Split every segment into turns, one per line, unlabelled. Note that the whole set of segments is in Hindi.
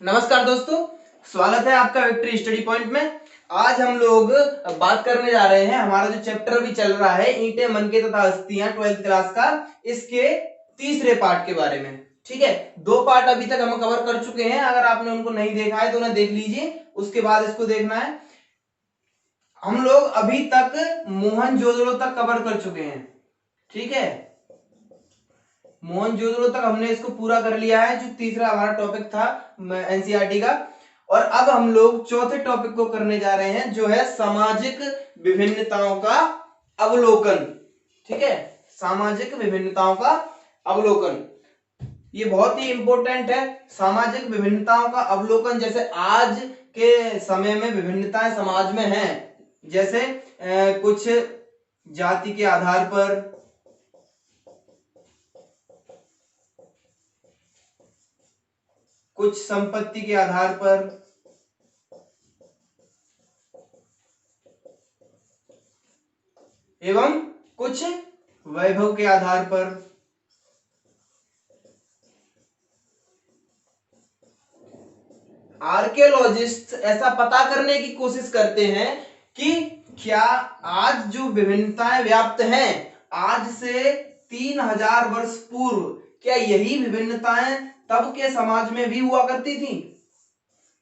नमस्कार दोस्तों, स्वागत है आपका विक्ट्री स्टडी पॉइंट में। आज हम लोग बात करने जा रहे हैं, हमारा जो चैप्टर भी चल रहा है ईंटें, मनके तथा अस्थियां 12th क्लास का, इसके तीसरे पार्ट के बारे में। ठीक है, दो पार्ट अभी तक हम कवर कर चुके हैं। अगर आपने उनको नहीं देखा है तो उन्हें देख लीजिए, उसके बाद इसको देखना है। हम लोग अभी तक मोहनजोदड़ो तक कवर कर चुके हैं। ठीक है, मोहनजोदड़ो तक हमने इसको पूरा कर लिया है, जो तीसरा हमारा टॉपिक था एनसीईआरटी का। और अब हम लोग चौथे टॉपिक को करने जा रहे हैं, जो है सामाजिक विभिन्नताओं का अवलोकन। ठीक है, सामाजिक विभिन्नताओं का अवलोकन, ये बहुत ही इंपॉर्टेंट है। सामाजिक विभिन्नताओं का अवलोकन, जैसे आज के समय में विभिन्नताएं समाज में हैं, जैसे कुछ जाति के आधार पर, कुछ संपत्ति के आधार पर, एवं कुछ वैभव के आधार पर। आर्कियोलॉजिस्ट ऐसा पता करने की कोशिश करते हैं कि क्या आज जो विभिन्नताएं व्याप्त हैं, आज से 3000 वर्ष पूर्व, क्या यही विभिन्नताएं तब के समाज में भी हुआ करती थी?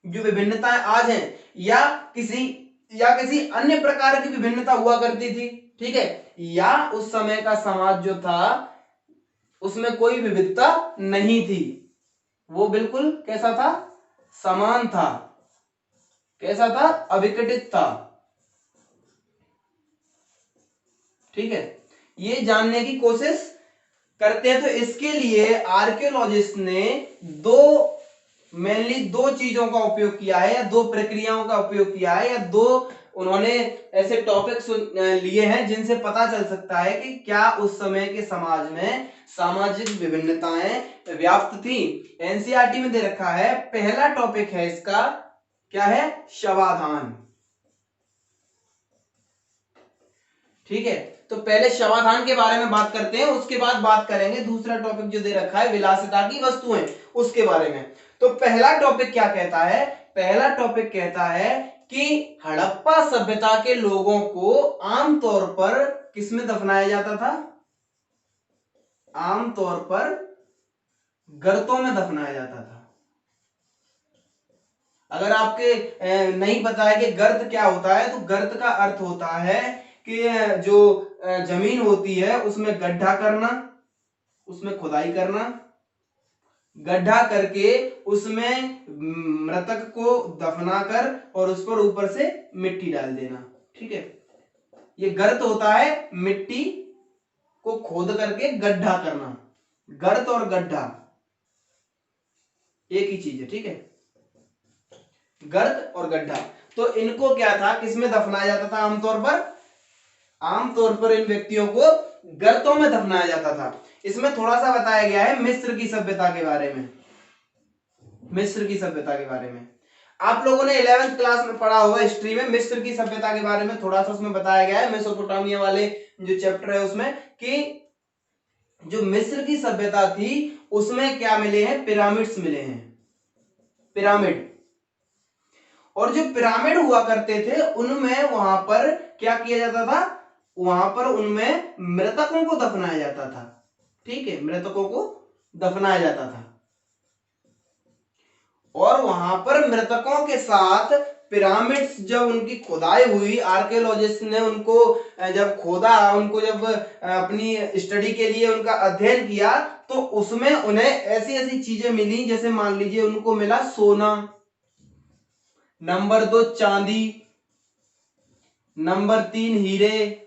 जो विभिन्नताएं आज हैं, या किसी अन्य प्रकार की विभिन्नता हुआ करती थी? ठीक है, या उस समय का समाज जो था उसमें कोई विविधता नहीं थी, वो बिल्कुल कैसा था? समान था। कैसा था? अविकटित था। ठीक है, ये जानने की कोशिश करते हैं। तो इसके लिए आर्कियोलॉजिस्ट ने मेनली दो चीजों का उपयोग किया है, या दो प्रक्रियाओं का उपयोग किया है, या दो उन्होंने ऐसे टॉपिक्स लिए हैं जिनसे पता चल सकता है कि क्या उस समय के समाज में सामाजिक विभिन्नताएं व्याप्त थी। एनसीईआरटी में दे रखा है, पहला टॉपिक है इसका, क्या है? शवाधान। ठीक है, तो पहले शवाधान के बारे में बात करते हैं, उसके बाद बात करेंगे दूसरा टॉपिक जो दे रखा है विलासिता की वस्तुएं, उसके बारे में। तो पहला टॉपिक क्या कहता है? पहला टॉपिक कहता है कि हड़प्पा सभ्यता के लोगों को आमतौर पर किसमें दफनाया जाता था? आमतौर पर गर्तों में दफनाया जाता था। अगर आपके नहीं पता है कि गर्त क्या होता है, तो गर्त का अर्थ होता है कि जो जमीन होती है उसमें गड्ढा करना, उसमें खुदाई करना, गड्ढा करके उसमें मृतक को दफनाकर और उस पर ऊपर से मिट्टी डाल देना। ठीक है, ये गर्त होता है, मिट्टी को खोद करके गड्ढा करना। गर्त और गड्ढा एक ही चीज है। ठीक है, गर्त और गड्ढा। तो इनको क्या था, किसमें दफनाया जाता था? आमतौर पर इन व्यक्तियों को गर्तों में दफनाया जाता था। इसमें थोड़ा सा बताया गया है मिस्र की सभ्यता के बारे में। मिस्र की सभ्यता के बारे में आप लोगों ने 11th क्लास में पढ़ा होगा हिस्ट्री में। मिस्र की सभ्यता के बारे में थोड़ा सा उसमें बताया गया है, मेसोपोटामिया वाले जो चैप्टर है उसमें, कि जो मिस्र की सभ्यता थी उसमें क्या मिले हैं? पिरामिड्स मिले हैं, पिरामिड। और जो पिरामिड हुआ करते थे उनमें वहां पर क्या किया जाता था? वहां पर उनमें मृतकों को दफनाया जाता था। ठीक है, मृतकों को दफनाया जाता था, और वहां पर मृतकों के साथ पिरामिड्स जब उनकी खुदाई हुई, आर्कियोलॉजिस्ट ने उनको जब खोदा, उनको जब अपनी स्टडी के लिए उनका अध्ययन किया, तो उसमें उन्हें ऐसी ऐसी चीजें मिली, जैसे मान लीजिए उनको मिला सोना, नंबर 2 चांदी, नंबर 3 हीरे,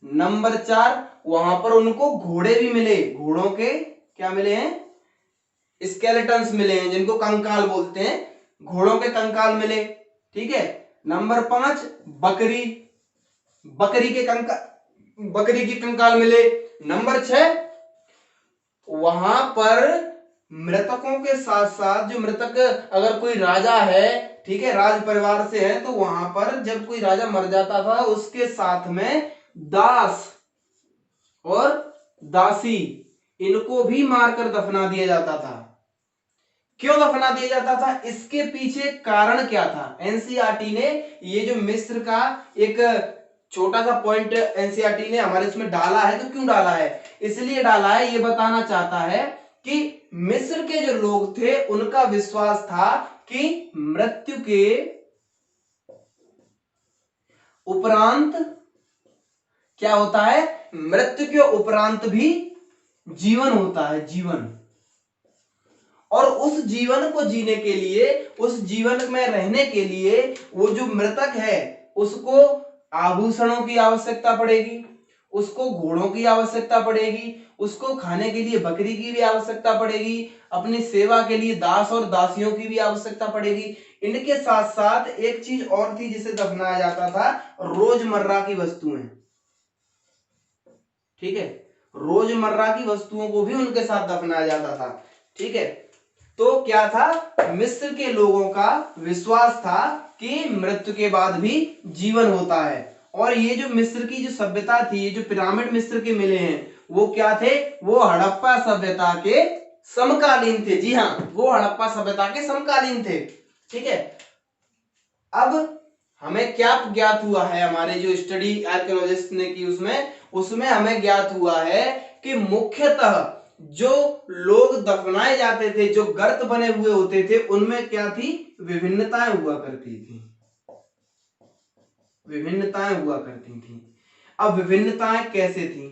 नंबर 4 वहां पर उनको घोड़े भी मिले। घोड़ों के क्या मिले हैं? स्केलेटन्स मिले हैं, जिनको कंकाल बोलते हैं, घोड़ों के कंकाल मिले। ठीक है, नंबर 5 बकरी, बकरी की कंकाल मिले। नंबर 6 वहां पर मृतकों के साथ साथ जो मृतक, अगर कोई राजा है, ठीक है, राज परिवार से है, तो वहां पर जब कोई राजा मर जाता था उसके साथ में दास और दासी, इनको भी मारकर दफना दिया जाता था। क्यों दफना दिया जाता था, इसके पीछे कारण क्या था। एनसीईआरटी ने ये जो मिस्र का एक छोटा सा पॉइंट एनसीईआरटी ने हमारे उसमें डाला है, तो क्यों डाला है, इसलिए डाला है, ये बताना चाहता है कि मिस्र के जो लोग थे उनका विश्वास था कि मृत्यु के उपरांत क्या होता है, मृत्यु के उपरांत भी जीवन होता है, जीवन। और उस जीवन को जीने के लिए, उस जीवन में रहने के लिए वो जो मृतक है उसको आभूषणों की आवश्यकता पड़ेगी, उसको घोड़ों की आवश्यकता पड़ेगी, उसको खाने के लिए बकरी की भी आवश्यकता पड़ेगी, अपनी सेवा के लिए दास और दासियों की भी आवश्यकता पड़ेगी। इनके साथ साथ एक चीज और थी जिसे दफनाया जाता था, रोजमर्रा की वस्तुएं। ठीक है, रोजमर्रा की वस्तुओं को भी उनके साथ दफनाया जाता था। ठीक है, तो क्या था, मिस्र के लोगों का विश्वास था कि मृत्यु के बाद भी जीवन होता है। और ये जो मिस्र की जो सभ्यता थी, ये जो पिरामिड मिस्र के मिले हैं, वो क्या थे, वो हड़प्पा सभ्यता के समकालीन थे। जी हाँ, वो हड़प्पा सभ्यता के समकालीन थे। ठीक है, अब हमें क्या ज्ञात हुआ है, हमारे जो स्टडी आर्कियोलॉजिस्ट ने की उसमें हमें ज्ञात हुआ है कि मुख्यतः जो लोग दफनाए जाते थे, जो गर्त बने हुए होते थे, उनमें क्या थी, विभिन्नताएं हुआ करती थी, विभिन्नताएं हुआ करती थी। अब विभिन्नताएं कैसे थी,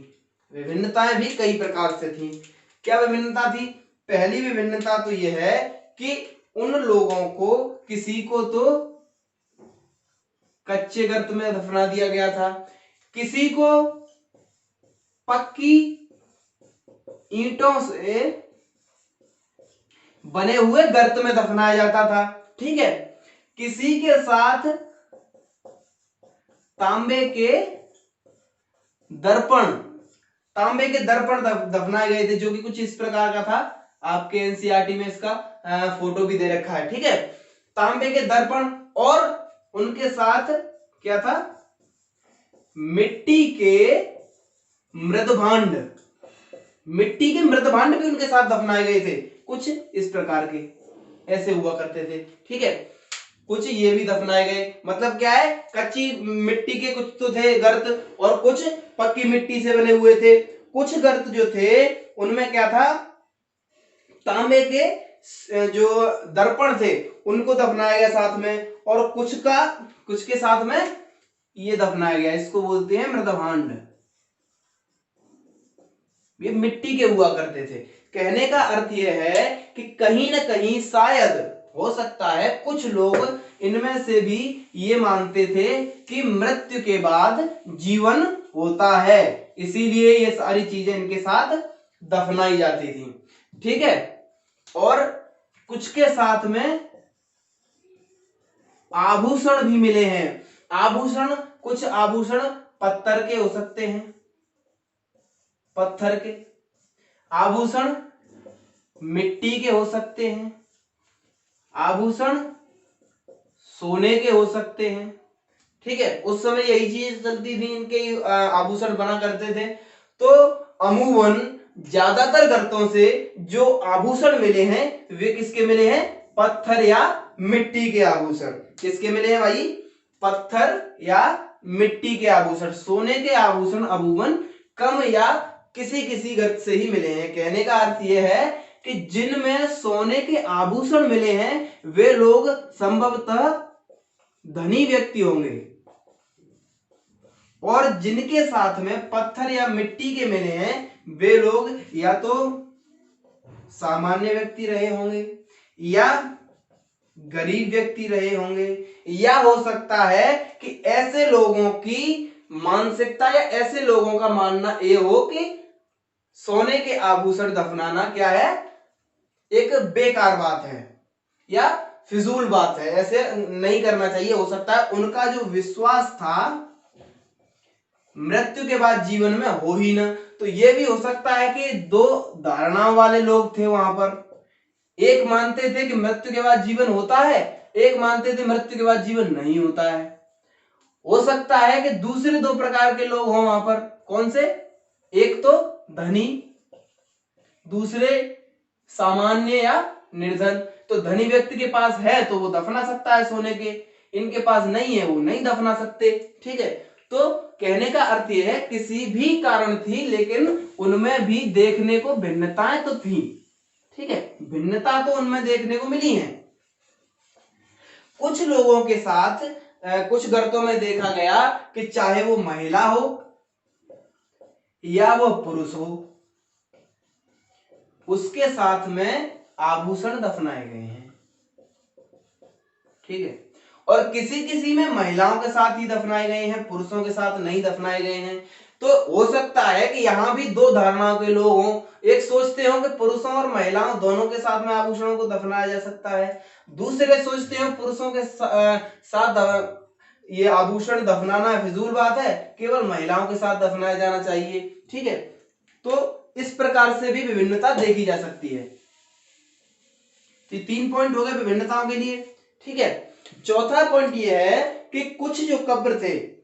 विभिन्नताएं भी कई प्रकार से थी। क्या विभिन्नता थी, पहली विभिन्नता तो यह है कि उन लोगों को, किसी को तो कच्चे गर्त में दफना दिया गया था, किसी को पक्की ईंटों से बने हुए गर्त में दफनाया जाता था। ठीक है, किसी के साथ तांबे के दर्पण दफनाए गए थे, जो कि कुछ इस प्रकार का था। आपके एनसीईआरटी में इसका फोटो भी दे रखा है। ठीक है, तांबे के दर्पण, और उनके साथ क्या था, मिट्टी के मृदभांड भी उनके साथ दफनाए गए थे, कुछ इस प्रकार के ऐसे हुआ करते थे। ठीक है, कुछ ये भी दफनाए गए, मतलब क्या है, कच्ची मिट्टी के कुछ तो थे गर्त, और कुछ पक्की मिट्टी से बने हुए थे। कुछ गर्त जो थे उनमें क्या था, तांबे के जो दर्पण थे उनको दफनाया गया साथ में, और कुछ के साथ में ये दफनाया गया, इसको बोलते हैं मृदभांड। ये मिट्टी के हुआ करते थे। कहने का अर्थ यह है कि कहीं ना कहीं शायद हो सकता है कुछ लोग इनमें से भी ये मानते थे कि मृत्यु के बाद जीवन होता है, इसीलिए ये सारी चीजें इनके साथ दफनाई जाती थी। ठीक है, और कुछ के साथ में आभूषण भी मिले हैं। आभूषण, कुछ आभूषण पत्थर के हो सकते हैं, पत्थर के आभूषण, मिट्टी के हो सकते हैं आभूषण, सोने के हो सकते हैं। ठीक है, उस समय यही चीज चलती थी, इनके आभूषण बना करते थे। तो अमूमन ज्यादातर गर्तों से जो आभूषण मिले हैं वे किसके मिले हैं, पत्थर या मिट्टी के आभूषण। किसके मिले हैं भाई, पत्थर या मिट्टी के आभूषण। सोने के आभूषण अमूमन कम या किसी किसी गर्त से ही मिले हैं। कहने का अर्थ यह है कि जिनमें सोने के आभूषण मिले हैं वे लोग संभवतः धनी व्यक्ति होंगे, और जिनके साथ में पत्थर या मिट्टी के मिले हैं वे लोग या तो सामान्य व्यक्ति रहे होंगे, या गरीब व्यक्ति रहे होंगे, या हो सकता है कि ऐसे लोगों की मानसिकता या ऐसे लोगों का मानना यह हो कि सोने के आभूषण दफनाना क्या है, एक बेकार बात है या फिजूल बात है, ऐसे नहीं करना चाहिए। हो सकता है उनका जो विश्वास था मृत्यु के बाद जीवन में हो ही ना, तो यह भी हो सकता है कि दो धारणाओं वाले लोग थे वहां पर। एक मानते थे कि मृत्यु के बाद जीवन होता है, एक मानते थे मृत्यु के बाद जीवन नहीं होता है। हो सकता है कि दूसरे दो प्रकार के लोग हों वहां पर। कौन से, एक तो धनी, दूसरे सामान्य या निर्धन। तो धनी व्यक्ति के पास है तो वो दफना सकता है सोने के, इनके पास नहीं है वो नहीं दफना सकते। ठीक है, तो कहने का अर्थ यह है किसी भी कारण थी लेकिन उनमें भी देखने को भिन्नताएं तो थी। ठीक है, भिन्नता तो उनमें देखने को मिली है। कुछ लोगों के साथ कुछ गर्तों में देखा गया कि चाहे वो महिला हो या वो पुरुष हो, उसके साथ में आभूषण दफनाए गए हैं। ठीक है, और किसी किसी में महिलाओं के साथ ही दफनाए गए हैं, पुरुषों के साथ नहीं दफनाए गए हैं। तो हो सकता है कि यहां भी दो धारणाओं के लोग हों, एक सोचते हो कि पुरुषों और महिलाओं दोनों के साथ में आभूषणों को दफनाया जा सकता है, दूसरे सोचते हो पुरुषों के साथ ये आभूषण दफनाना फिजूल बात है, केवल महिलाओं के साथ दफनाया जाना चाहिए। ठीक है, तो इस प्रकार से भी विभिन्नता देखी जा सकती है। तो 3 पॉइंट हो गए विभिन्नताओं के लिए। ठीक है, चौथा पॉइंट ये है कि कुछ जो कब्र थे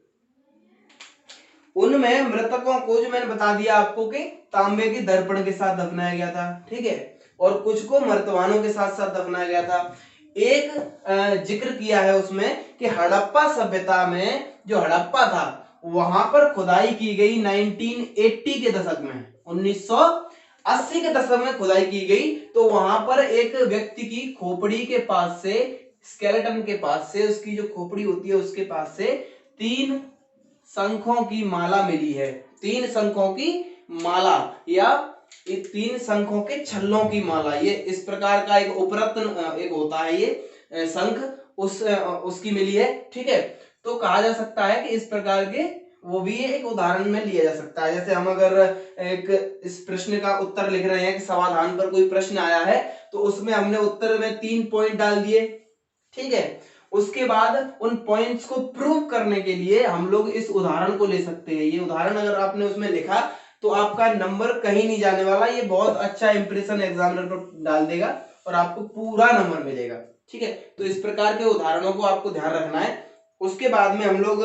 उनमें मृतकों को, जो मैंने बता दिया आपको कि तांबे के दर्पण के साथ दफनाया गया था। ठीक है, और कुछ को मर्तवानों के साथ साथ दफनाया गया था। एक जिक्र किया है उसमें कि हड़प्पा सभ्यता में, जो हड़प्पा था वहां पर खुदाई की गई 1980 के दशक में, 1980 के दशक में खुदाई की गई। तो वहां पर एक व्यक्ति की खोपड़ी के पास से, स्केलेटन के पास से, उसकी जो खोपड़ी होती है उसके पास से 3 शंखों की माला मिली है। 3 शंखों की माला या 3 शंखों के छल्लों की माला, ये इस प्रकार का एक उपरत्न एक होता है ये शंख, उसकी मिली है। ठीक है, तो कहा जा सकता है कि इस प्रकार के वो भी एक उदाहरण में लिया जा सकता है। जैसे हम अगर एक इस प्रश्न का उत्तर लिख रहे हैं कि समाधान पर कोई प्रश्न आया है तो उसमें हमने उत्तर में 3 पॉइंट डाल दिए। ठीक है, उसके बाद उन पॉइंट्स को प्रूव करने के लिए हम लोग इस उदाहरण को ले सकते हैं। ये उदाहरण अगर आपने उसमें लिखा तो आपका नंबर कहीं नहीं जाने वाला, ये बहुत अच्छा इंप्रेशन एग्जामिनर पर डाल देगा और आपको पूरा नंबर मिलेगा। ठीक है, तो इस प्रकार के उदाहरणों को आपको ध्यान रखना है। उसके बाद में हम लोग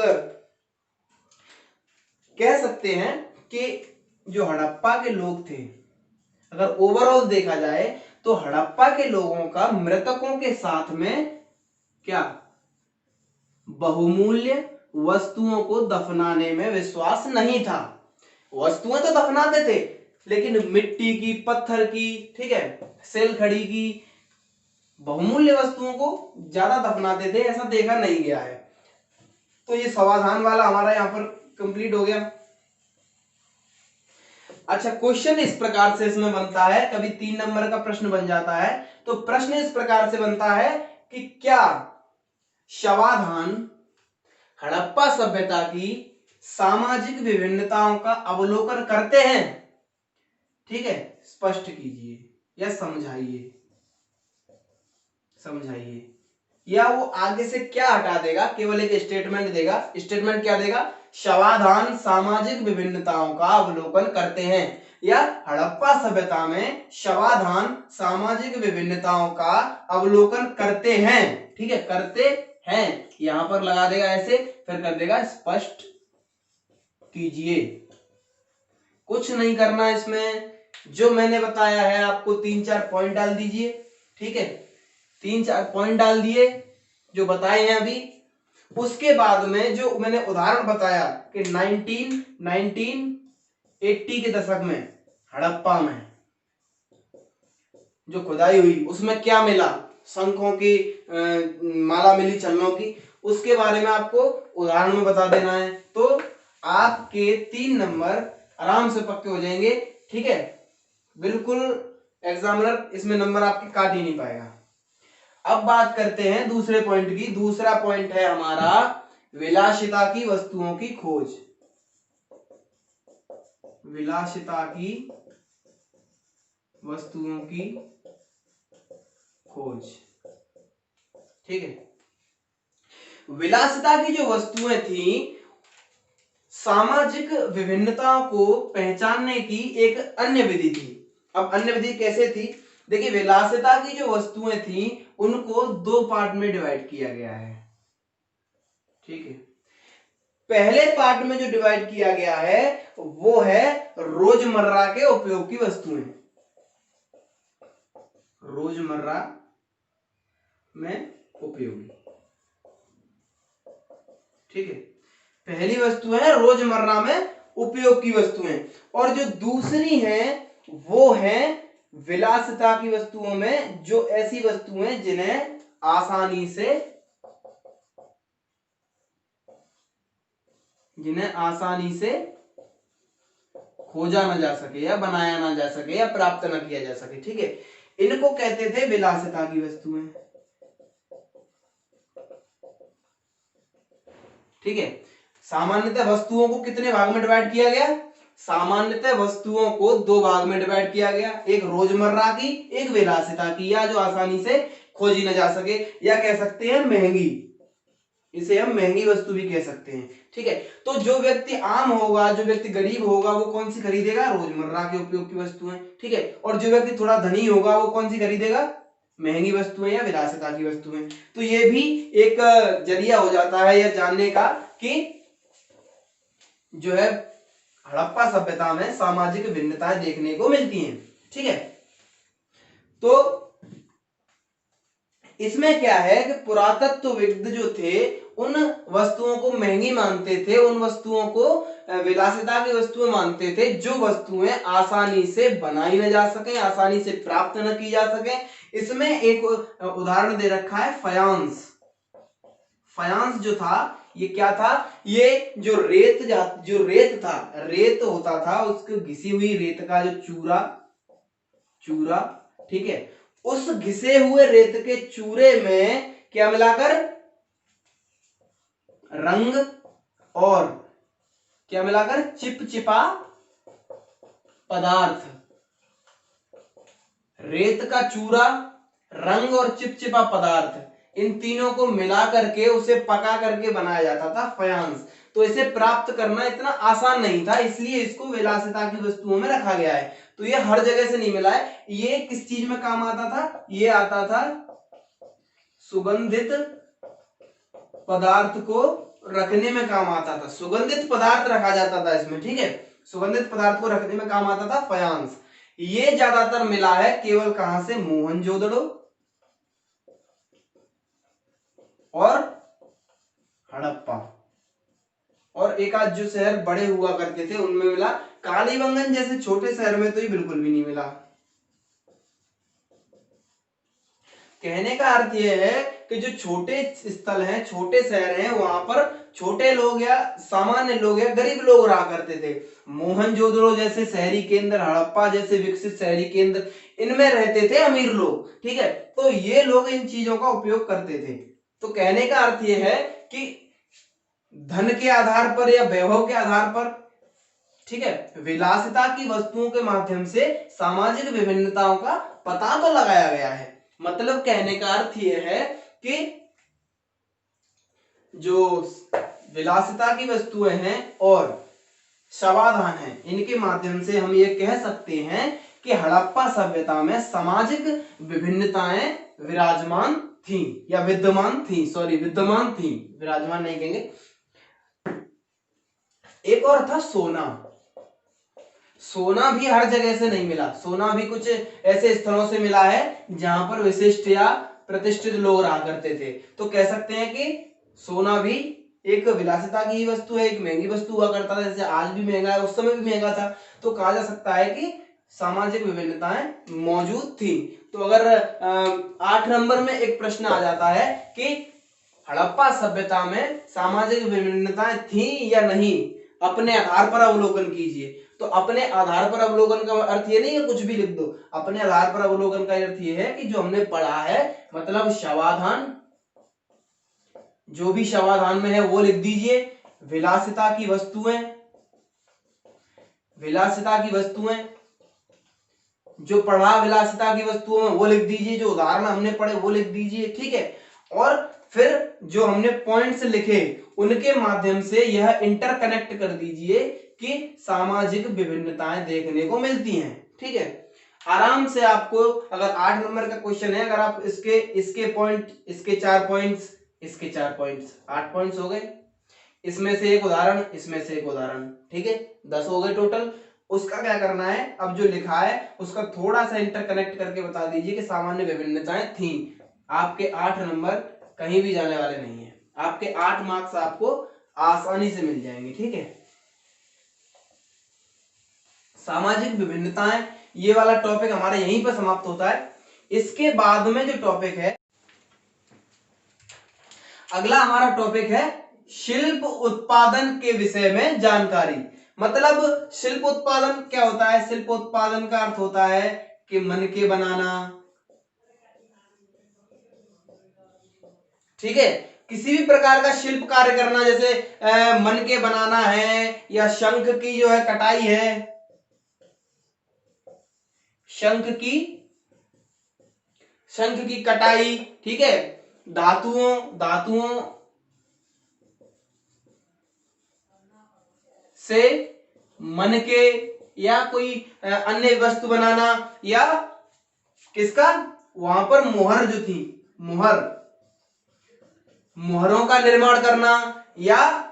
कह सकते हैं कि जो हड़प्पा के लोग थे, अगर ओवरऑल देखा जाए तो हड़प्पा के लोगों का मृतकों के साथ में क्या बहुमूल्य वस्तुओं को दफनाने में विश्वास नहीं था। वस्तुएं तो दफनाते थे लेकिन मिट्टी की, पत्थर की, ठीक है, सेल खड़ी की बहुमूल्य वस्तुओं को ज्यादा दफनाते थे, ऐसा देखा नहीं गया है। तो ये समाधान वाला हमारा यहां पर कंप्लीट हो गया। अच्छा, क्वेश्चन इस प्रकार से इसमें बनता है, कभी 3 नंबर का प्रश्न बन जाता है। तो प्रश्न इस प्रकार से बनता है कि क्या शवाधान हड़प्पा सभ्यता की सामाजिक विभिन्नताओं का अवलोकन करते हैं? ठीक है, स्पष्ट कीजिए या समझाइए, समझाइए। या वो आगे से क्या हटा देगा, केवल एक स्टेटमेंट देगा। स्टेटमेंट क्या देगा? शवाधान सामाजिक विभिन्नताओं का अवलोकन करते हैं, या हड़प्पा सभ्यता में शवाधान सामाजिक विभिन्नताओं का अवलोकन करते हैं। ठीक है, करते हैं यहां पर लगा देगा ऐसे, फिर कर देगा स्पष्ट कीजिए। कुछ नहीं करना इसमें, जो मैंने बताया है आपको 3-4 पॉइंट डाल दीजिए। ठीक है, 3-4 पॉइंट डाल दिए जो बताए हैं अभी। उसके बाद में जो मैंने उदाहरण बताया कि 1980 के दशक में हड़प्पा में जो खुदाई हुई उसमें क्या मिला, शंखों की माला मिली, छल्लों की, उसके बारे में आपको उदाहरण में बता देना है। तो आपके 3 नंबर आराम से पक्के हो जाएंगे। ठीक है, बिल्कुल एग्जामिनर इसमें नंबर आपके काट ही नहीं पाएगा। अब बात करते हैं दूसरे पॉइंट की। दूसरा पॉइंट है हमारा विलासिता की वस्तुओं की खोज। विलासिता की वस्तुओं की खोज। ठीक है, विलासिता की जो वस्तुएं थी सामाजिक विभिन्नताओं को पहचानने की एक अन्य विधि थी। अब अन्य विधि कैसे थी? देखिए, विलासिता की जो वस्तुएं थी उनको 2 पार्ट में डिवाइड किया गया है। ठीक है, पहले पार्ट में जो डिवाइड किया गया है वो है रोजमर्रा के उपयोग की वस्तुएं। रोजमर्रा में उपयोगी। ठीक है, पहली वस्तु है रोजमर्रा में उपयोग की वस्तुएं, और जो दूसरी है वो है विलासिता की वस्तुओं में, जो ऐसी वस्तुएं जिन्हें आसानी से खोजा ना जा सके या बनाया ना जा सके या प्राप्त ना किया जा सके। ठीक है, इनको कहते थे विलासिता की वस्तुएं। ठीक है, सामान्यतः वस्तुओं को कितने भाग में डिवाइड किया गया? सामान्यतः वस्तुओं को दो भाग में डिवाइड किया गया, एक रोजमर्रा की, एक विलासिता की, या जो आसानी से खोजी न जा सके, या कह सकते हैं महंगी, इसे हम महंगी वस्तु भी कह सकते हैं। ठीक है, तो जो व्यक्ति आम होगा, जो व्यक्ति गरीब होगा, वो कौन सी खरीदेगा? रोजमर्रा के उपयोग की वस्तुएं। ठीक है, और जो व्यक्ति थोड़ा धनी होगा वो कौन सी खरीदेगा? महंगी वस्तुएं या विलासिता की वस्तुएं। तो ये भी एक जरिया हो जाता है यह जानने का कि जो है हड़प्पा सभ्यता में सामाजिक भिन्नताएं देखने को मिलती हैं। ठीक है, तो इसमें क्या है कि पुरातत्वविद जो थे उन वस्तुओं को महंगी मानते थे, उन वस्तुओं को विलासिता की वस्तुएं मानते थे जो वस्तुएं आसानी से बनाई न जा सके, आसानी से प्राप्त न की जा सके। इसमें एक उदाहरण दे रखा है फायांस। फायांस जो था ये क्या था? ये जो रेत था, रेत होता था, उसको घिसी हुई रेत का जो चूरा, ठीक है, उस घिसे हुए रेत के चूरे में क्या मिलाकर? रंग और क्या मिलाकर? चिपचिपा पदार्थ। रेत का चूरा, रंग और चिपचिपा पदार्थ, इन तीनों को मिला करके उसे पका करके बनाया जाता था फायांस। तो इसे प्राप्त करना इतना आसान नहीं था, इसलिए इसको विलासिता की वस्तुओं में रखा गया है। तो ये हर जगह से नहीं मिला है। ये किस चीज में काम आता था? ये आता था सुगंधित पदार्थ को रखने में काम आता था, सुगंधित पदार्थ रखा जाता था इसमें। ठीक है, सुगंधित पदार्थ को रखने में काम आता था फायांस। ये ज्यादातर मिला है केवल कहां से? मोहनजोदड़ो और हड़प्पा, और एक आध जो शहर बड़े हुआ करते थे उनमें मिला। कालीबंगन जैसे छोटे शहर में तो ये बिल्कुल भी नहीं मिला। कहने का अर्थ यह है कि जो छोटे स्थल हैं, छोटे शहर हैं, वहां पर छोटे लोग या सामान्य लोग या गरीब लोग रहा करते थे। मोहनजोदड़ो जैसे शहरी केंद्र, हड़प्पा जैसे विकसित शहरी केंद्र, इनमें रहते थे अमीर लोग। ठीक है, तो ये लोग इन चीजों का उपयोग करते थे। तो कहने का अर्थ यह है कि धन के आधार पर या वैभव के आधार पर, ठीक है, विलासिता की वस्तुओं के माध्यम से सामाजिक विभिन्नताओं का पता तो लगाया गया है। मतलब कहने का अर्थ यह है कि जो विलासिता की वस्तुएं हैं और शवाधान हैं, इनके माध्यम से हम ये कह सकते हैं कि हड़प्पा सभ्यता में सामाजिक विभिन्नताएं विराजमान थी या विद्यमान थी, विद्यमान थी, विराजमान नहीं कहेंगे। एक और था सोना। सोना भी हर जगह से नहीं मिला, सोना भी कुछ ऐसे स्थलों से मिला है जहां पर विशिष्ट या प्रतिष्ठित लोग रहा करते थे। तो कह सकते हैं कि सोना भी एक विलासिता की वस्तु है, एक महंगी वस्तु हुआ करता था। जैसे आज भी महंगा है, उस समय भी महंगा था। तो कहा जा सकता है कि सामाजिक विभिन्नताएं मौजूद थी। तो अगर 8 नंबर में एक प्रश्न आ जाता है कि हड़प्पा सभ्यता में सामाजिक विभिन्नताएं थी या नहीं, अपने आधार पर अवलोकन कीजिए। तो अपने आधार पर अवलोकन का अर्थ ये नहीं है कुछ भी लिख दो। अपने आधार पर अवलोकन का अर्थ ये है कि जो हमने पढ़ा है, मतलब शवाधान, जो भी शवाधान में है वो लिख दीजिए। विलासिता की वस्तुएं, विलासिता की वस्तुएं जो पढ़ा विलासिता की वस्तुओं में वो लिख दीजिए, जो उदाहरण हमने पढ़े वो लिख दीजिए। ठीक है, और फिर जो हमने पॉइंट्स लिखे उनके माध्यम से यह इंटरकनेक्ट कर दीजिए कि सामाजिक विभिन्नताएं देखने को मिलती हैं। ठीक है, आराम से आपको अगर 8 नंबर का क्वेश्चन है, अगर आप इसके पॉइंट, इसके 4 पॉइंट्स, इसके 4 पॉइंट्स, 8 पॉइंट्स हो गए, इसमें से एक उदाहरण, इसमें से एक उदाहरण, ठीक है, 10 हो गए टोटल। उसका क्या करना है, अब जो लिखा है उसका थोड़ा सा इंटरकनेक्ट करके बता दीजिए कि सामान्य विभिन्नताएं थी। आपके 8 नंबर कहीं भी जाने वाले नहीं है, आपके 8 मार्क्स आपको आसानी से मिल जाएंगे। ठीक है, सामाजिक विभिन्नताएं, ये वाला टॉपिक हमारा यहीं पर समाप्त होता है। इसके बाद में जो टॉपिक है, अगला हमारा टॉपिक है शिल्प उत्पादन के विषय में जानकारी। मतलब शिल्प उत्पादन क्या होता है? शिल्प उत्पादन का अर्थ होता है कि मनके बनाना। ठीक है, किसी भी प्रकार का शिल्प कार्य करना, जैसे मनके बनाना है, या शंख की जो है कटाई है, शंख की कटाई। ठीक है, धातुओं से मनके या कोई अन्य वस्तु बनाना, या किसका, वहां पर मोहर जो थी, मोहरों का निर्माण करना, या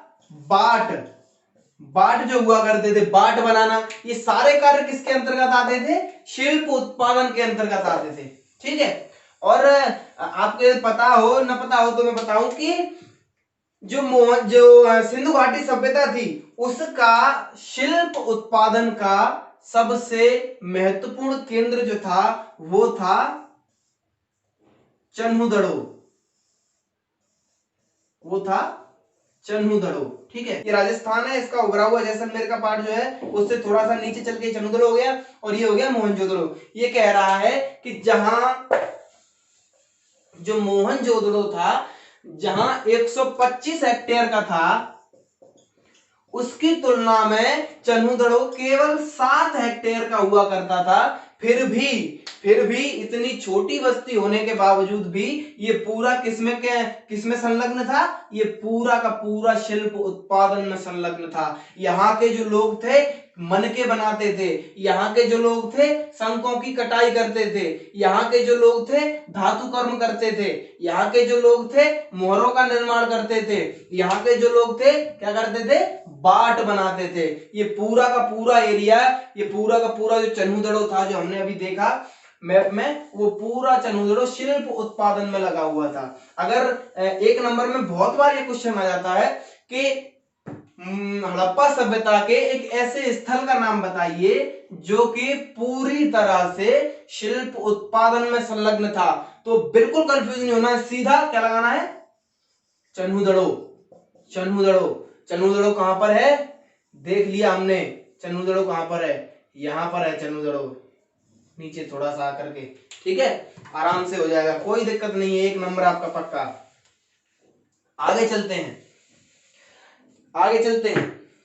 बाट जो हुआ करते थे, बाट बनाना, ये सारे कार्य किसके अंतर्गत आते थे? शिल्प उत्पादन के अंतर्गत आते थे। ठीक है, और आपको पता हो न पता हो तो मैं बताऊं कि जो सिंधु घाटी सभ्यता थी, उसका शिल्प उत्पादन का सबसे महत्वपूर्ण केंद्र जो था वो था चन्हुदड़ो, ठीक है, ये राजस्थान है, इसका उभरा हुआ जैसलमेर का पार्ट जो है उससे थोड़ा सा नीचे चल के चन्हुदड़ो हो गया, और ये हो गया मोहनजोदड़ो। ये कह रहा है कि जहां जो मोहनजोदड़ो था, जहां 125 हेक्टेयर का था, उसकी तुलना में चन्हुदड़ो केवल 7 हेक्टेयर का हुआ करता था। फिर भी इतनी छोटी बस्ती होने के बावजूद भी ये पूरा किसमें संलग्न था? ये पूरा का पूरा शिल्प उत्पादन में संलग्न था। यहाँ के जो लोग थे मनके बनाते थे, यहाँ के जो लोग थे शंखों की कटाई करते थे, यहाँ के जो लोग थे धातु कर्म करते थे, यहाँ के जो लोग थे मोहरों का निर्माण करते थे, यहाँ के जो लोग थे क्या करते थे? बाट बनाते थे। ये पूरा का पूरा एरिया, ये पूरा का पूरा जो चन्हुदड़ो था, जो हमने अभी देखा मैप में, वो पूरा चन्हुदड़ो शिल्प उत्पादन में लगा हुआ था। अगर एक नंबर में बहुत बार ये क्वेश्चन आ जाता है कि हड़प्पा सभ्यता के एक ऐसे स्थल का नाम बताइए जो कि पूरी तरह से शिल्प उत्पादन में संलग्न था, तो बिल्कुल कंफ्यूज नहीं होना है, सीधा क्या लगाना है? चन्हुदड़ो। चन्हुदड़ो कहां पर है? देख लिया हमने, चन्हुदड़ो कहां पर है? यहां पर है चन्हुदड़ो, नीचे थोड़ा सा आकर के। ठीक है, आराम से हो जाएगा, कोई दिक्कत नहीं है, एक नंबर आपका पक्का। आगे चलते हैं।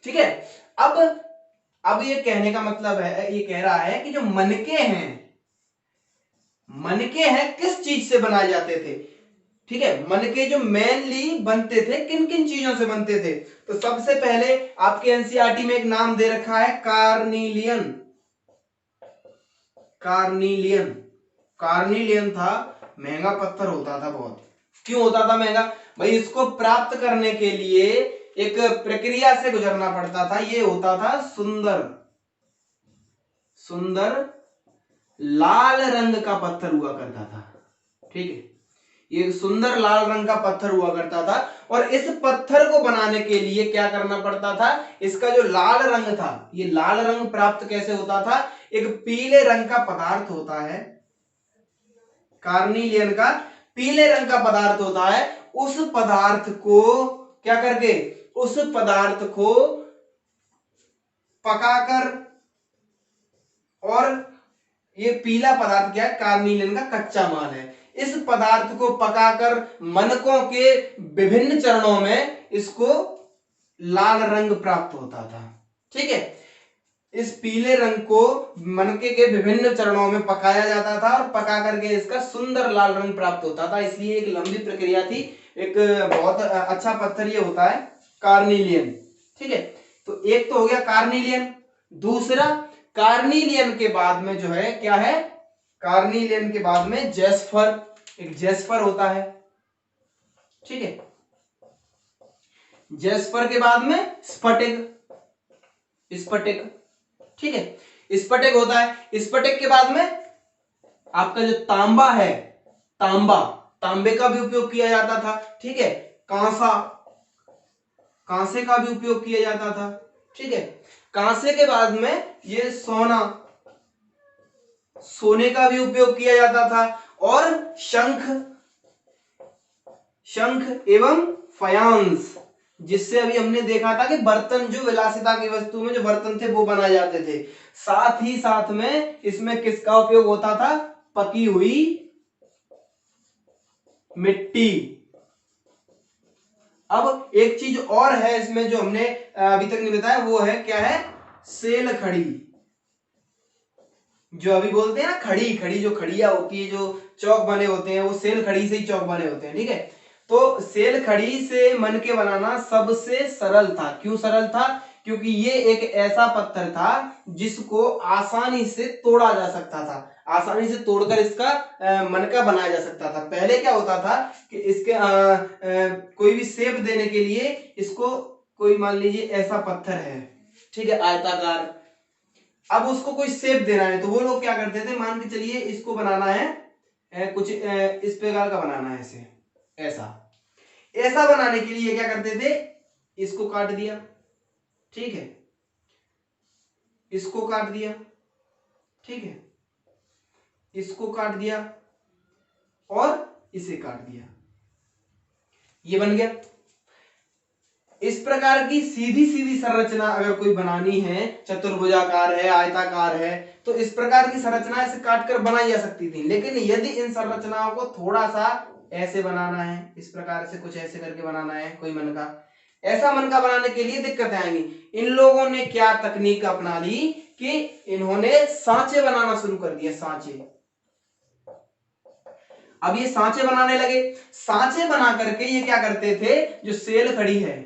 ठीक है, अब ये कहने का मतलब है, ये कह रहा है कि जो मनके हैं किस चीज से बनाए जाते थे? ठीक है, मनके जो मेनली बनते थे किन किन चीजों से बनते थे? तो सबसे पहले आपके एनसीईआरटी में एक नाम दे रखा है कार्निलियन था, महंगा पत्थर होता था बहुत। क्यों होता था महंगा? भाई इसको प्राप्त करने के लिए एक प्रक्रिया से गुजरना पड़ता था। ये होता था सुंदर लाल रंग का पत्थर हुआ करता था। ठीक है, ये सुंदर लाल रंग का पत्थर हुआ करता था, और इस पत्थर को बनाने के लिए क्या करना पड़ता था? इसका जो लाल रंग था, ये लाल रंग प्राप्त कैसे होता था? एक पीले रंग का पदार्थ होता है, कार्निलियन का पीले रंग का पदार्थ होता है। उस पदार्थ को क्या करके, उस पदार्थ को पकाकर, और ये पीला पदार्थ क्या है? कार्निलियन का कच्चा माल है। इस पदार्थ को पकाकर मनकों के विभिन्न चरणों में इसको लाल रंग प्राप्त होता था। ठीक है, इस पीले रंग को मनके के विभिन्न चरणों में पकाया जाता था, और पका करके इसका सुंदर लाल रंग प्राप्त होता था। इसलिए एक लंबी प्रक्रिया थी, एक बहुत अच्छा पत्थर ये होता है कार्निलियन। ठीक है, तो एक तो हो गया कार्निलियन। दूसरा, कार्निलियन के बाद में जो है क्या है? कार्निलियन के बाद में जैस्पर, एक जैस्पर होता है। ठीक है, जैस्पर के बाद में स्फटिक। ठीक है, स्फटिक होता है। स्फटिक के बाद में आपका जो तांबा है, तांबा, तांबे का भी उपयोग किया जाता था, ठीक है, कांसे का भी उपयोग किया जाता था, ठीक है। कांसे के बाद में ये सोने का भी उपयोग किया जाता था, और शंख एवं फयांस, जिससे अभी हमने देखा था कि बर्तन, जो विलासिता की वस्तु में जो बर्तन थे वो बनाए जाते थे। साथ ही साथ में इसमें किसका उपयोग होता था? पकी हुई मिट्टी। अब एक चीज और है इसमें जो हमने अभी तक नहीं बताया, वो है क्या है? सेल खड़ी, जो अभी बोलते हैं ना खड़ी, जो खड़िया होती है, जो चौक बने होते हैं, वो सेल खड़ी से ही चौक बने होते हैं, ठीक है। तो सेल खड़ी से मन के बनाना सबसे सरल था। क्यों सरल था? क्योंकि ये एक ऐसा पत्थर था जिसको आसानी से तोड़ा जा सकता था, आसानी से तोड़कर इसका मन का बनाया जा सकता था। पहले क्या होता था कि इसके कोई भी शेप देने के लिए इसको, कोई मान लीजिए ऐसा पत्थर है, ठीक है, आयताकार, अब उसको कोई शेप देना है तो वो लोग क्या करते थे, मान के चलिए इसको बनाना है कुछ इस प्रकार का बनाना है, ऐसे ऐसा बनाने के लिए क्या करते थे, इसको काट दिया, ठीक है, इसको काट दिया, ठीक है, इसको काट दिया और इसे काट दिया, ये बन गया। इस प्रकार की सीधी सीधी संरचना अगर कोई बनानी है, चतुर्भुजाकार है, आयताकार है, तो इस प्रकार की संरचना ऐसे काटकर बनाई जा सकती थी। लेकिन यदि इन संरचनाओं को थोड़ा सा ऐसे बनाना है, इस प्रकार से कुछ ऐसे करके बनाना है कोई मन का, ऐसा मन का बनाने के लिए दिक्कतें आएंगी। इन लोगों ने क्या तकनीक अपना ली कि इन्होंने सांचे बनाना शुरू कर दिया, सांचे। अब ये सांचे बनाने लगे, सांचे बना करके ये क्या करते थे, जो सेल खड़ी है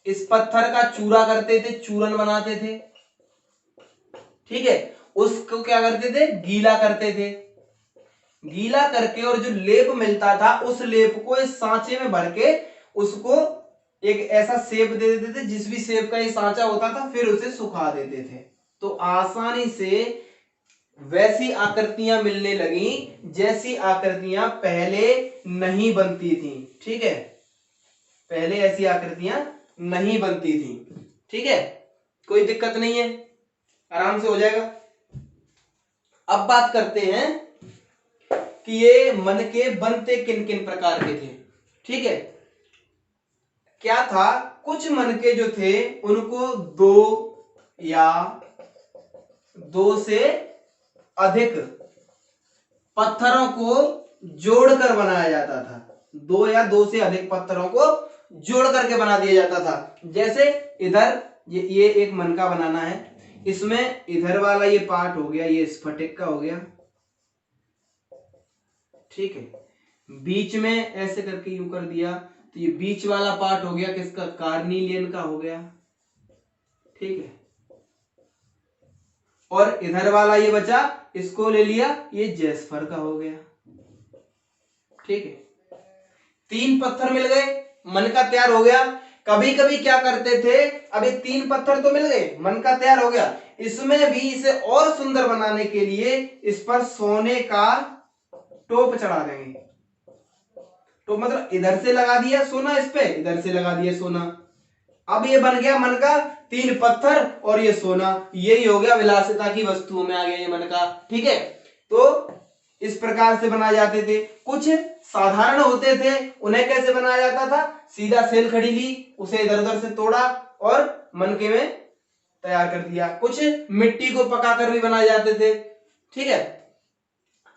इस पत्थर का चूरा करते थे, चूरन बनाते थे, ठीक है, उसको क्या करते थे, गीला करते थे, गीला करके और जो लेप मिलता था उस लेप को इस सांचे में भर के उसको एक ऐसा शेप दे देते थे, जिस भी शेप का ये सांचा होता था, फिर उसे सुखा देते थे। तो आसानी से वैसी आकृतियां मिलने लगी जैसी आकृतियां पहले नहीं बनती थी, ठीक है, पहले ऐसी आकृतियां नहीं बनती थी, ठीक है, कोई दिक्कत नहीं है, आराम से हो जाएगा। अब बात करते हैं कि ये मन के बनते किन किन प्रकार के थे, ठीक है। क्या था, कुछ मन के जो थे उनको दो से अधिक पत्थरों को जोड़कर बनाया जाता था, दो से अधिक पत्थरों को जोड़ करके बना दिया जाता था। जैसे इधर ये एक मन का बनाना है, इसमें इधर वाला ये पार्ट हो गया, ये स्फटिक का हो गया, ठीक है, बीच में ऐसे करके यूं कर दिया तो ये बीच वाला पार्ट हो गया किसका, कार्निलियन का हो गया, ठीक है, और इधर वाला ये बचा, इसको ले लिया, ये जैस्पर का हो गया, ठीक है। 3 पत्थर मिल गए, मन का तैयार हो गया। कभी कभी क्या करते थे, अब ये 3 पत्थर तो मिल गए, मन का तैयार हो गया, इसमें भी इसे और सुंदर बनाने के लिए इस पर सोने का टोप चढ़ा देंगे। तो मतलब इधर से लगा दिया सोना, इस पे इधर से लगा दिया सोना, अब ये बन गया मन का 3 पत्थर और ये सोना, यही हो गया विलासिता की वस्तुओं में आ गया ये मन का, ठीक है। तो इस प्रकार से बनाए जाते थे। कुछ साधारण होते थे, उन्हें कैसे बनाया जाता था, सीधा सेल खड़ी ली, उसे इधर उधर से तोड़ा और मनके में तैयार कर दिया। कुछ मिट्टी को पकाकर भी बनाए जाते थे, ठीक है।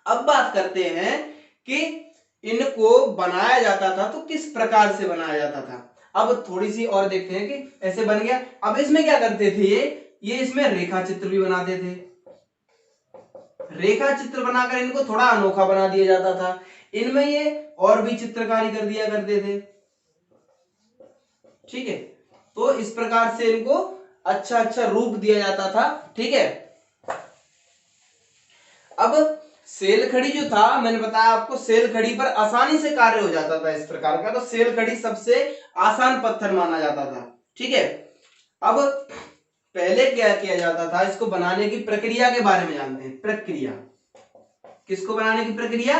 अब बात करते हैं कि इनको बनाया जाता था तो किस प्रकार से बनाया जाता था। अब थोड़ी सी और देखते हैं कि ऐसे बन गया। अब इसमें क्या करते थे, ये इसमें रेखा चित्र भी बनाते थे, रेखा चित्र बनाकर इनको थोड़ा अनोखा बना दिया जाता था, इनमें ये और भी चित्रकारी कर दिया करते थे, ठीक है। तो इस प्रकार से इनको अच्छा अच्छा रूप दिया जाता था, ठीक है। अब सेल खड़ी जो था, मैंने बताया आपको, सेल खड़ी पर आसानी से कार्य हो जाता था इस प्रकार का, तो सेल खड़ी सबसे आसान पत्थर माना जाता था, ठीक है। अब पहले क्या किया जाता था, इसको बनाने की प्रक्रिया के बारे में जानते हैं। प्रक्रिया, किसको बनाने की प्रक्रिया,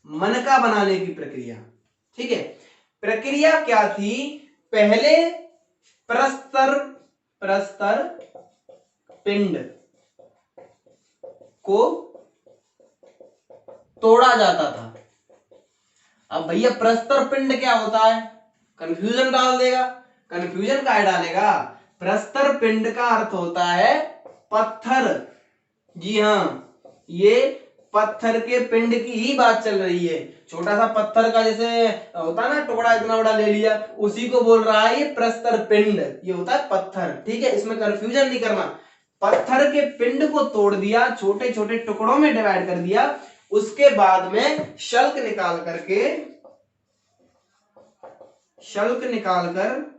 मनका बनाने की प्रक्रिया। ठीक है, प्रक्रिया क्या थी? पहले प्रस्तर पिंड को तोड़ा जाता था। अब भैया प्रस्तर पिंड क्या होता है? कंफ्यूजन डाल देगा। कंफ्यूजन का डालेगा? प्रस्तर पिंड का अर्थ होता है पत्थर। जी हाँ, ये पत्थर के पिंड की ही बात चल रही है। छोटा सा पत्थर का जैसे होता है ना, टुकड़ा इतना बड़ा ले लिया, उसी को बोल रहा है ये प्रस्तर पिंड। ये होता है पत्थर। ठीक है, इसमें कंफ्यूजन नहीं करना। पत्थर के पिंड को तोड़ दिया, छोटे छोटे टुकड़ों में डिवाइड कर दिया, उसके बाद में शल्क निकालकर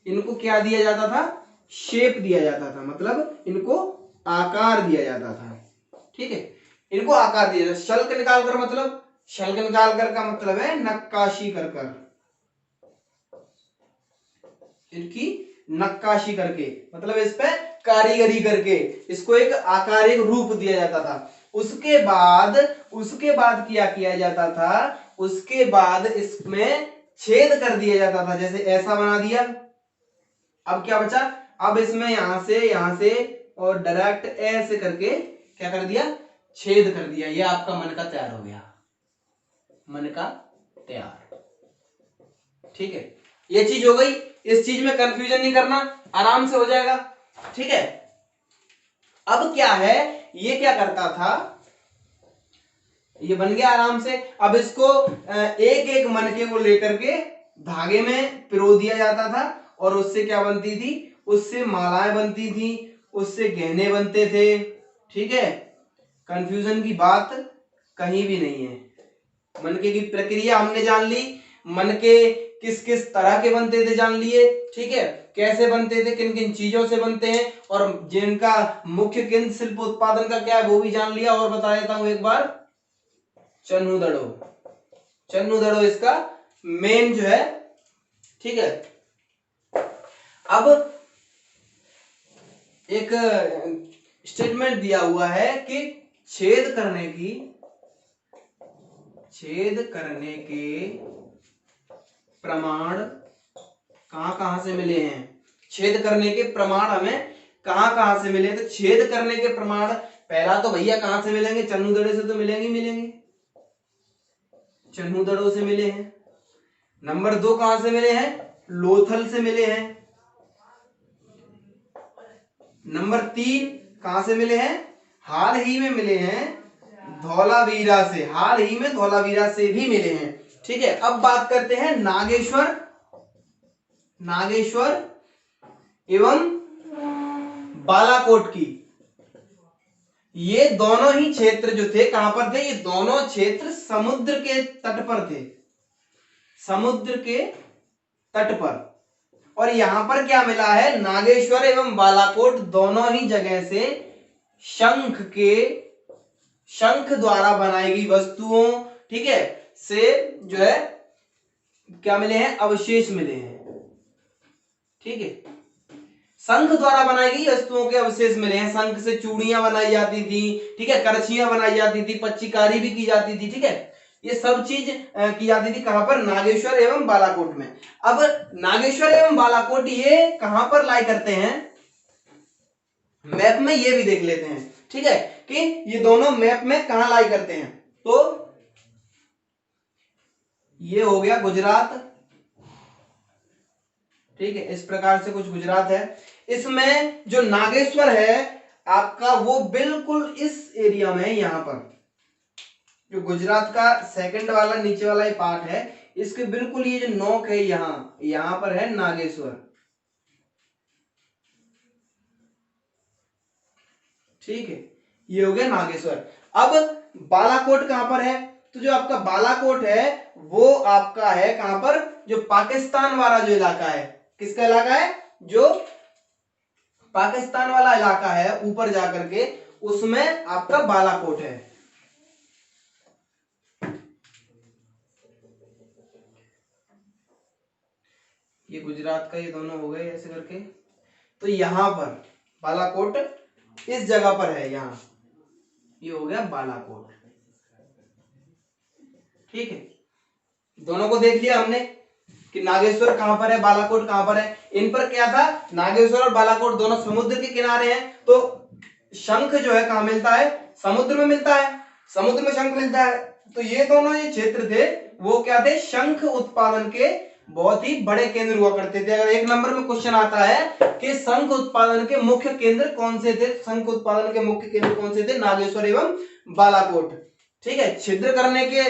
इनको क्या दिया जाता था? शेप दिया जाता था, मतलब इनको आकार दिया जाता था। ठीक है, इनको आकार दिया जाता। शल्क निकालकर मतलब, शल्क निकालकर का मतलब है नक्काशी कर, इनकी नक्काशी करके, मतलब इस पे कारीगरी करके इसको एक आकार, एक रूप दिया जाता था। उसके बाद क्या किया जाता था? उसके बाद इसमें छेद कर दिया जाता था, जैसे ऐसा बना दिया। अब क्या बचा? अब इसमें यहां से और डायरेक्ट ऐसे करके क्या कर दिया? छेद कर दिया। ये आपका मनका तैयार हो गया, मनका तैयार। ठीक है, ये चीज हो गई। इस चीज में कंफ्यूजन नहीं करना, आराम से हो जाएगा। ठीक है, अब क्या है, ये क्या करता था? ये बन गया आराम से। अब इसको एक एक मनके को लेकर के धागे में पिरो दिया जाता था, और उससे क्या बनती थी? उससे मालाएं बनती थी, उससे गहने बनते थे। ठीक है, कंफ्यूजन की बात कहीं भी नहीं है। मनके की प्रक्रिया हमने जान ली, मनके किस किस तरह के बनते थे जान लिए। ठीक है, कैसे बनते थे, किन किन चीजों से बनते हैं, और जिनका मुख्य केंद्र शिल्प उत्पादन का क्या है वो भी जान लिया। और बता देता हूं एक बार, चन्नू दड़ो इसका मेन जो है। ठीक है, अब एक स्टेटमेंट दिया हुआ है कि छेद करने के प्रमाण कहां से मिले हैं? छेद करने के प्रमाण हमें कहां से मिले? तो छेद करने के प्रमाण पहला तो भैया कहां से मिलेंगे? चन्नू दड़े से तो मिलेंगे, चन्नू दड़ों से मिले हैं। नंबर 2 कहां से मिले हैं? लोथल से मिले हैं। नंबर 3 कहां से मिले हैं? हाल ही में मिले हैं धौलावीरा से, हाल ही में धौलावीरा से भी मिले हैं। ठीक है, अब बात करते हैं नागेश्वर एवं बालाकोट की। ये दोनों ही क्षेत्र जो थे कहां पर थे? ये दोनों क्षेत्र समुद्र के तट पर थे, समुद्र के तट पर। और यहां पर क्या मिला है? नागेश्वर एवं बालाकोट दोनों ही जगह से शंख द्वारा बनाई गई वस्तुओं, ठीक है, से जो है क्या मिले हैं? अवशेष मिले हैं। ठीक है, शंख द्वारा बनाई गई वस्तुओं के अवशेष मिले हैं। शंख से चूड़ियां बनाई जाती थी, ठीक है, करछियां बनाई जाती थी, पच्चीकारी भी की जाती थी। ठीक है, ये सब चीज की जाती थी कहां पर? नागेश्वर एवं बालाकोट में। अब नागेश्वर एवं बालाकोट ये कहां पर लाई करते हैं? मैप में ये भी देख लेते हैं। ठीक है, कि ये दोनों मैप में कहां लाई करते हैं। तो ये हो गया गुजरात। ठीक है, इस प्रकार से कुछ गुजरात है। इसमें जो नागेश्वर है आपका, वो बिल्कुल इस एरिया में, यहां पर जो गुजरात का सेकंड वाला नीचे वाला ये पार्ट है, इसके बिल्कुल ये जो नोक है, यहां पर है नागेश्वर। ठीक है, ये हो गया नागेश्वर। अब बालाकोट कहां पर है? तो जो आपका बालाकोट है वो आपका है कहां पर? जो पाकिस्तान वाला जो इलाका है, किसका इलाका है? जो पाकिस्तान वाला इलाका है, ऊपर जाकर के उसमें आपका बालाकोट है। ये गुजरात का, ये दोनों हो गए ऐसे करके। तो यहां पर बालाकोट इस जगह पर है, यहां ये हो गया बालाकोट। ठीक है, दोनों को देख लिया हमने कि नागेश्वर कहां पर है, बालाकोट कहां पर है। इन पर क्या था, नागेश्वर और बालाकोट दोनों समुद्र के किनारे हैं, तो शंख जो है कहां मिलता है, समुद्र में मिलता है, समुद्र में शंख मिलता है। तो ये दोनों ये क्षेत्र थे वो क्या थे, शंख उत्पादन के बहुत ही बड़े केंद्र हुआ करते थे। अगर एक नंबर में क्वेश्चन आता है कि शंख उत्पादन के मुख्य केंद्र कौन से थे, शंख उत्पादन के मुख्य केंद्र कौन से थे, नागेश्वर एवं बालाकोट। ठीक है, छिद्र करने के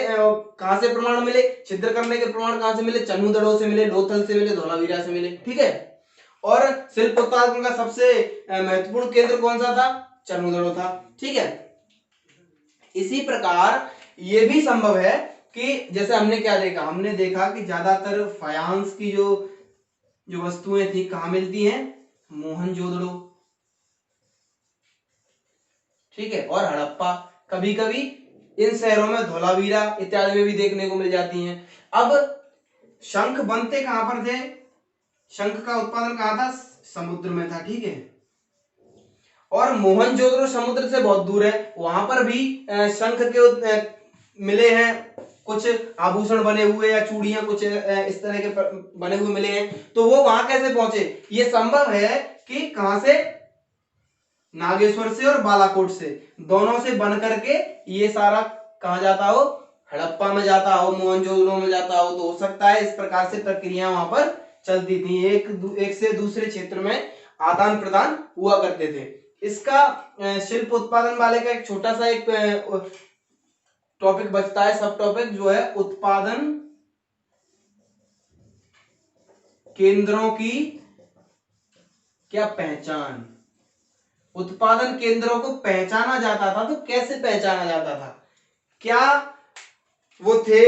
कहां से प्रमाण मिले, छिद्र करने के प्रमाण कहां से मिले, चन्हुदड़ों से मिले, लोथल से मिले, धौलावीरा से मिले। ठीक है, और शिल्प उत्पादन का सबसे महत्वपूर्ण केंद्र कौन सा था, चन्हुदड़ों था। ठीक है, इसी प्रकार यह भी संभव है कि जैसे हमने क्या देखा, हमने देखा कि ज्यादातर फायांस की जो वस्तुएं थी कहां मिलती हैं, मोहनजोदड़ो। ठीक है, और हड़प्पा, कभी कभी इन शहरों में धौलावीरा इत्यादि में भी देखने को मिल जाती हैं। अब शंख बनते कहां पर थे, शंख का उत्पादन कहां था, समुद्र में था। ठीक है, और मोहनजोदड़ो समुद्र से बहुत दूर है, वहां पर भी शंख के मिले हैं, कुछ आभूषण बने हुए या चूड़ियां कुछ इस तरह के बने हुए मिले हैं। तो वो वहां कैसे पहुंचे, ये संभव है कि कहां से, नागेश्वर से और बालाकोट से, दोनों से बन करके ये सारा कहां जाता हो, हड़प्पा में जाता हो, मोहनजोदड़ो में जाता हो। तो हो सकता है इस प्रकार से प्रक्रिया वहां पर चलती थी, एक से दूसरे क्षेत्र में आदान प्रदान हुआ करते थे। इसका शिल्प उत्पादन वाले का एक छोटा सा एक टॉपिक बचता है, सब टॉपिक जो है उत्पादन केंद्रों की क्या पहचान। उत्पादन केंद्रों को पहचाना जाता था, तो कैसे पहचाना जाता था, क्या वो थे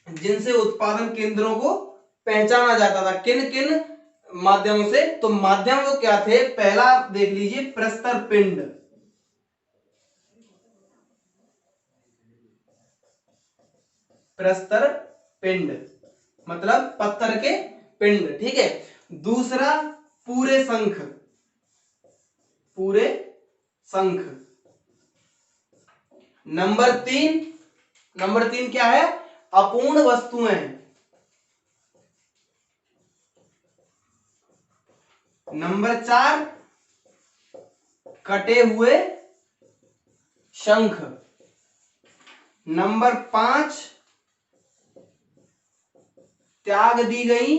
जिनसे उत्पादन केंद्रों को पहचाना जाता था, किन किन माध्यमों से। तो माध्यम वो क्या थे, पहला देख लीजिए, प्रस्तर पिंड, प्रस्तर पिंड मतलब पत्थर के पिंड। ठीक है, दूसरा पूरे शंख, पूरे शंख। नंबर तीन क्या है, अपूर्ण वस्तुएं। नंबर 4 कटे हुए शंख। नंबर 5 त्याग दी गई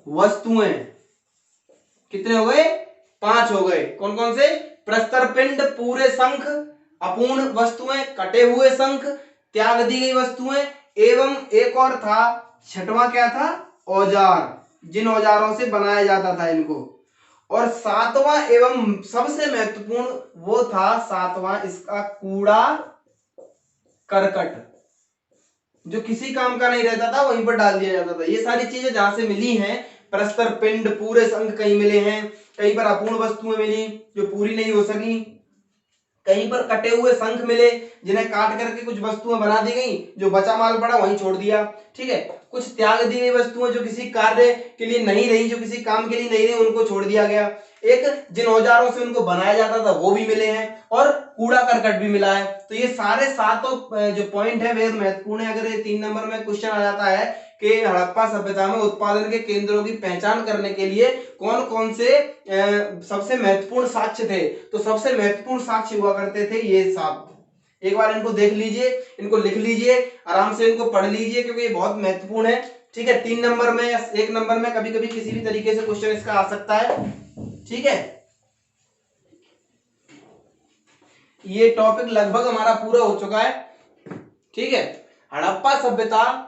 वस्तुएं। कितने हो गए, 5 हो गए। कौन कौन से, प्रस्तर पिंड, पूरे शंख, अपूर्ण वस्तुएं, कटे हुए शंख, त्याग दी गई वस्तुएं, एवं एक और था, छठवां क्या था, औजार, जिन औजारों से बनाया जाता था इनको। और सातवां एवं सबसे महत्वपूर्ण वो था, सातवां इसका कूड़ा करकट, जो किसी काम का नहीं रहता था वहीं पर डाल दिया जाता था। ये सारी चीजें जहां से मिली हैं, प्रस्तर पिंड, पूरे शंख कहीं मिले हैं, कहीं पर अपूर्ण वस्तुएं मिली जो पूरी नहीं हो सकी, कहीं पर कटे हुए शंख मिले जिन्हें काट करके कुछ वस्तुएं बना दी गई, जो बचा माल पड़ा वहीं छोड़ दिया। ठीक है, कुछ त्याग दी गई वस्तुएं जो किसी कार्य के लिए नहीं रही, जो किसी काम के लिए नहीं रही, उनको छोड़ दिया गया। एक जिन औजारों से उनको बनाया जाता था वो भी मिले हैं, और कूड़ा करकट भी मिला है। तो ये सारे सातों जो पॉइंट है वे महत्वपूर्ण है। अगर ये 3 नंबर में क्वेश्चन आ जाता है कि हड़प्पा सभ्यता में उत्पादन के केंद्रों की पहचान करने के लिए कौन कौन से सबसे महत्वपूर्ण साक्ष्य थे, तो सबसे महत्वपूर्ण साक्ष्य हुआ करते थे ये 7। एक बार इनको देख लीजिए, इनको लिख लीजिए, आराम से इनको पढ़ लीजिए, क्योंकि ये बहुत महत्वपूर्ण है। ठीक है, 3 नंबर में या 1 नंबर में कभी कभी किसी भी तरीके से क्वेश्चन इसका आ सकता है। ठीक है, ये टॉपिक लगभग हमारा पूरा हो चुका है। ठीक है, हड़प्पा सभ्यता,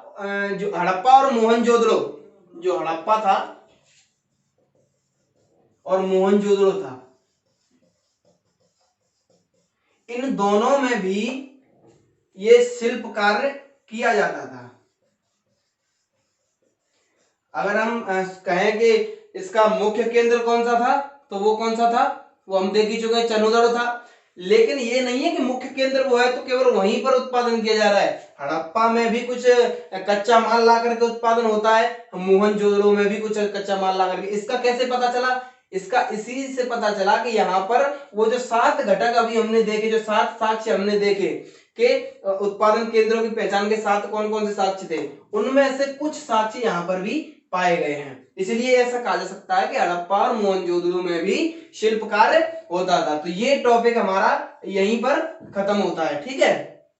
जो हड़प्पा और मोहनजोदड़ो, जो हड़प्पा था और मोहनजोदड़ो था, इन दोनों में भी ये शिल्प कार्य किया जाता था। अगर हम कहें कि इसका मुख्य केंद्र कौन सा था, तो वो कौन सा था, वो हम देख ही चुके हैं, चन्हुदड़ो था। लेकिन ये नहीं है कि मुख्य केंद्र वो है तो केवल वहीं पर उत्पादन किया जा रहा है। हड़प्पा में भी कुछ कच्चा माल ला करके उत्पादन होता है, मोहनजोदड़ो में भी कुछ कच्चा माल ला करके। इसका कैसे पता चला, इसका इसी से पता चला कि यहाँ पर वो जो 7 घटक अभी हमने देखे, जो 7 साक्ष्य हमने देखे, के उत्पादन केंद्रों की पहचान के साथ कौन कौन से साक्ष्य थे, उनमें से कुछ साक्ष्य यहाँ पर भी पाए गए हैं। इसलिए ऐसा कहा जा सकता है कि हड़प्पा और मोहनजोदड़ो में भी शिल्प कार्य होता था। तो ये टॉपिक हमारा यहीं पर खत्म होता है। ठीक है।